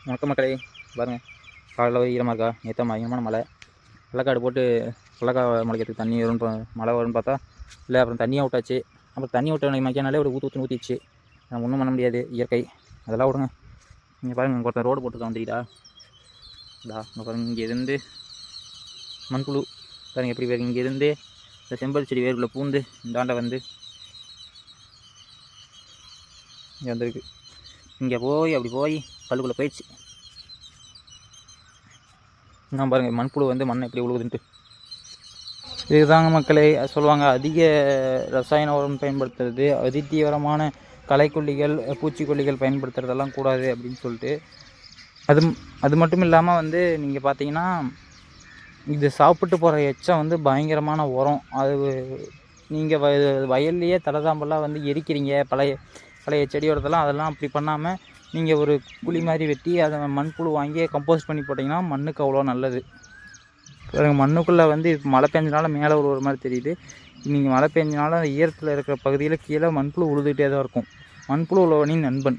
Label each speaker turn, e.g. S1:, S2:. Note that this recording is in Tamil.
S1: வணக்கம் மக்களே, பாருங்கள் காலையில் ஈரமாக இருக்கா. நேற்று பயங்கரமான மழை. வெள்ளைக்காடு போட்டு வெள்ளைக்காய் முளைக்கிறதுக்கு தண்ணி வரும்னு மழை வரும்னு பார்த்தா இல்லை. அப்புறம் தண்ணியாக விட்டாச்சு. அப்புறம் தண்ணி விட்ட மக்கியானாலே ஒரு ஊற்றிச்சு. நம்ம ஒன்றும் பண்ண முடியாது, இயற்கை. அதெல்லாம் விடுங்க. நீங்கள் பாருங்கள், ஒருத்தர் ரோடு போட்டுருக்கான் வந்துக்கிட்டா. இங்கே பாருங்கள், இங்கேருந்து மண்புழு பாருங்கள் எப்படி பாருங்க. இங்கேருந்து இந்த செம்பல் செடி வேர்க்குள்ளே பூந்து இந்தாண்டை வந்து இங்கே வந்துருக்கு. இங்கே போய் அப்படி போய் கல்லுக்குள்ளே போயிடுச்சு. நான் பாருங்கள் மண்புழு வந்து மண்ணை எப்படி உழுவுதுன்ட்டு. இதுதாங்க மக்களே சொல்லுவாங்க, அதிக ரசாயன உரம் பயன்படுத்துறது, அதிதீவிரமான களைக்கொல்லிகள் பூச்சிக்கொல்லிகள் பயன்படுத்துறதெல்லாம் கூடாது அப்படின்னு சொல்லிட்டு. அது மட்டும் இல்லாமல் வந்து நீங்கள் பார்த்தீங்கன்னா இது சாப்பிட்டு போகிற எச்சம் வந்து பயங்கரமான உரம். அது நீங்கள் வயல்லையே தலதாம்பெல்லாம் வந்து எரிக்கிறீங்க, பழைய செடியோடதெல்லாம். அதெல்லாம் அப்படி பண்ணாமல் நீங்கள் ஒரு குழி மாதிரி வெட்டி அதை மண்புழு வாங்கி கம்போஸ்ட் பண்ணி போட்டிங்கன்னா மண்ணுக்கு அவ்வளோ நல்லது. மண்ணுக்குள்ளே வந்து மழை பெஞ்சனால மேலே ஒரு மாதிரி தெரியுது. நீங்கள் மழை பெஞ்சனால அந்த ஈரத்தில் இருக்கிற பகுதியில் கீழே மண்புழு உழுதுகிட்டே தான் இருக்கும். மண்புழு உழவனின் நண்பன்.